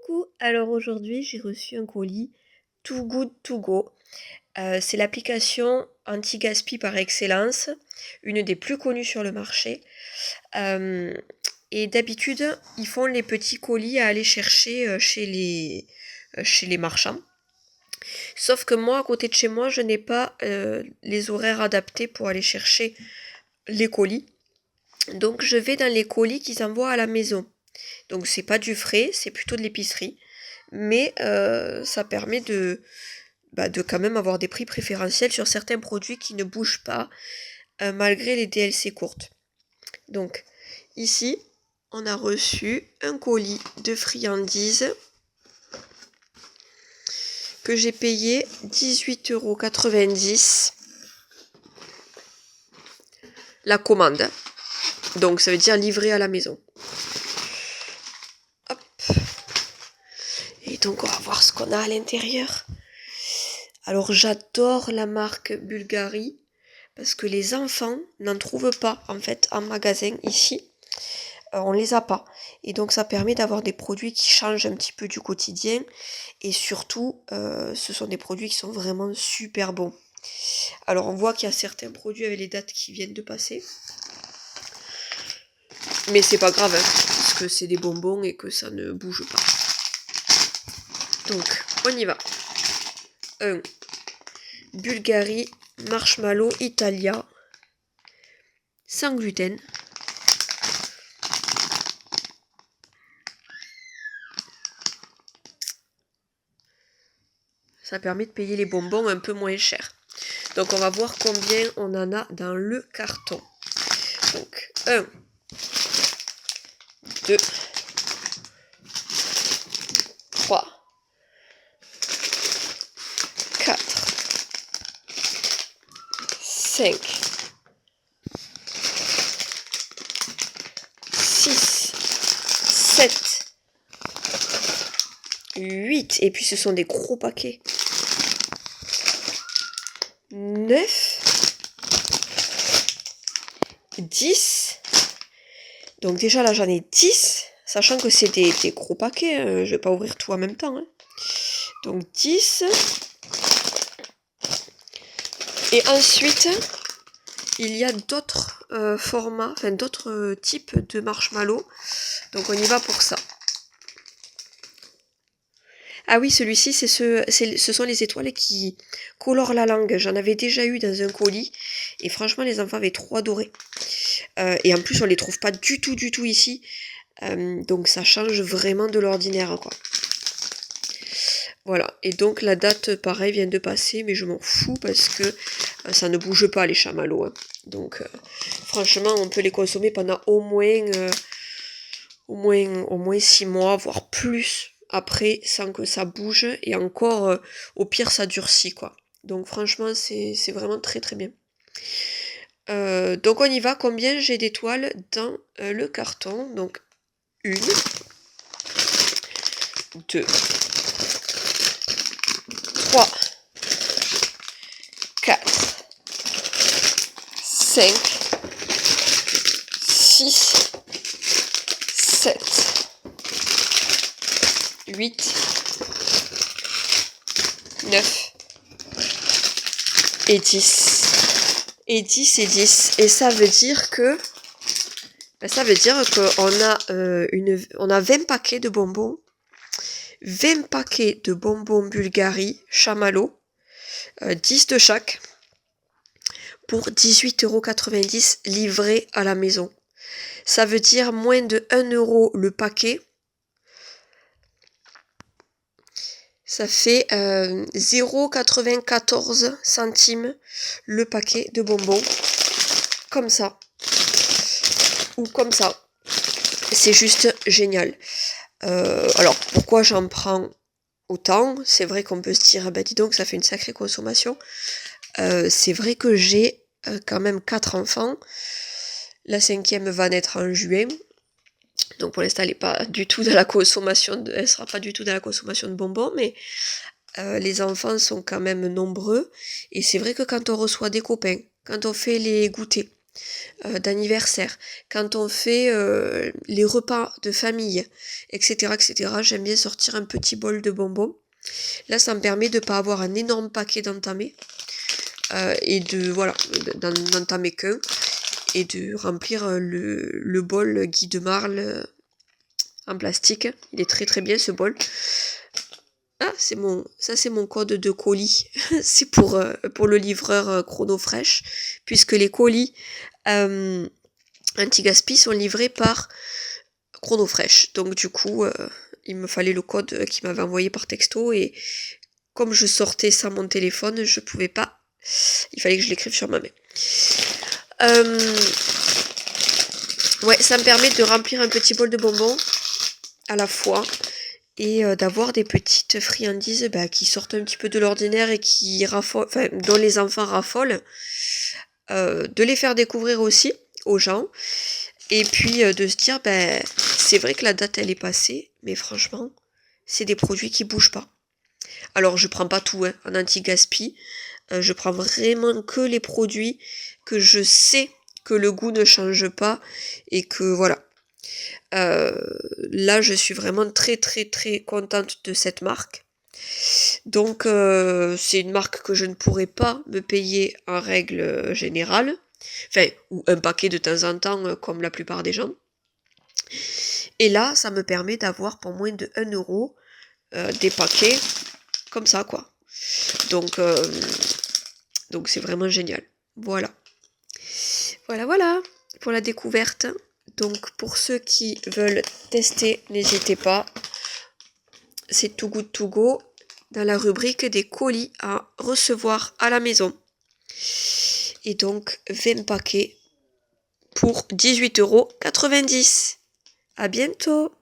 Coucou, alors aujourd'hui j'ai reçu un colis Too Good To Go. C'est l'application anti-gaspi par excellence, une des plus connues sur le marché. Euh, et d'habitude, ils font les petits colis à aller chercher chez les marchands. Sauf que moi, à côté de chez moi, je n'ai pas les horaires adaptés pour aller chercher les colis. Donc je vais dans les colis qu'ils envoient à la maison. Donc c'est pas du frais, c'est plutôt de l'épicerie. Mais ça permet de quand même avoir des prix préférentiels sur certains produits qui ne bougent pas malgré les DLC courtes. Donc ici, on a reçu un colis de friandises que j'ai payé 18,90 € la commande. Donc ça veut dire livré à la maison. Hop. Et donc on va voir ce qu'on a à l'intérieur. Alors j'adore la marque Bulgari parce que les enfants n'en trouvent pas en fait en magasin ici. On les a pas. Et donc ça permet d'avoir des produits qui changent un petit peu du quotidien. Et surtout, ce sont des produits qui sont vraiment super bons. Alors on voit qu'il y a certains produits avec les dates qui viennent de passer. Mais c'est pas grave, hein, parce que c'est des bonbons et que ça ne bouge pas. Donc, on y va. 1. Bulgari Marshmallow Italia. Sans gluten. Ça permet de payer les bonbons un peu moins cher. Donc on va voir combien on en a dans le carton. Donc 1, 2, 3, 4, 5, 6, 7, 8. Et puis ce sont des gros paquets. 9, 10. Donc déjà là j'en ai 10, sachant que c'est des gros paquets, hein. Je vais pas ouvrir tout en même temps. Hein. Donc 10. Et ensuite, il y a d'autres formats, enfin d'autres types de marshmallows. Donc on y va pour ça. Ah oui, celui-ci, ce sont les étoiles qui colorent la langue. J'en avais déjà eu dans un colis. Et franchement, les enfants avaient trop adoré. Et en plus, on les trouve pas du tout ici. Donc ça change vraiment de l'ordinaire, quoi. Voilà. Et donc la date, pareil, vient de passer. Mais je m'en fous parce que ça ne bouge pas, les chamallows. Hein. Donc franchement, on peut les consommer pendant au moins 6 mois, voire plus. Après, sans que ça bouge, et encore, au pire, ça durcit, quoi. Donc franchement, c'est vraiment très très bien. Donc on y va, combien j'ai d'étoiles dans le carton? Donc 1, 2, 3, 4, 5, 6, 7, 8, 9 et 10. Et 10 et 10. Et ça veut dire que on a 20 paquets de bonbons. 20 paquets de bonbons Bulgari, chamallow, 10 de chaque, pour 18,90 € livrés à la maison. Ça veut dire moins de 1 € le paquet. Ça fait 0,94 centimes le paquet de bonbons. Comme ça. Ou comme ça. C'est juste génial. Alors, pourquoi j'en prends autant? C'est vrai qu'on peut se dire, bah dis donc, ça fait une sacrée consommation. C'est vrai que j'ai quand même 4 enfants. La 5e va naître en juin. Donc pour l'instant, elle n'est pas du tout dans la consommation elle sera pas du tout dans la consommation de bonbons, mais les enfants sont quand même nombreux. Et c'est vrai que quand on reçoit des copains, quand on fait les goûters, d'anniversaire, quand on fait les repas de famille, etc., etc., j'aime bien sortir un petit bol de bonbons. Là, ça me permet de ne pas avoir un énorme paquet d'entamés et de, voilà, d'entamer qu'un et de remplir le bol Guy de Marle en plastique. Il est très très bien ce bol. Ah, ça c'est mon code de colis. C'est pour le livreur Chronofresh, puisque les colis anti-gaspi sont livrés par Chronofresh. Donc du coup, il me fallait le code qu'il m'avait envoyé par texto et comme je sortais sans mon téléphone, je pouvais pas. Il fallait que je l'écrive sur ma main. Ouais, ça me permet de remplir un petit bol de bonbons à la fois et d'avoir des petites friandises qui sortent un petit peu de l'ordinaire et qui raffolent, enfin, dont les enfants raffolent, de les faire découvrir aussi aux gens, et puis de se dire, c'est vrai que la date elle est passée, mais franchement, c'est des produits qui bougent pas. Alors je prends pas tout en anti-gaspi, je prends vraiment que les produits que je sais que le goût ne change pas et que voilà. Là, je suis vraiment très très très contente de cette marque. Donc, c'est une marque que je ne pourrais pas me payer en règle générale. Enfin, ou un paquet de temps en temps, comme la plupart des gens. Et là, ça me permet d'avoir pour moins de 1 euro des paquets comme ça, quoi. Donc c'est vraiment génial. Voilà. Voilà pour la découverte. Donc pour ceux qui veulent tester, n'hésitez pas. C'est Too Good To Go dans la rubrique des colis à recevoir à la maison. Et donc 20 paquets pour 18,90 €. À bientôt!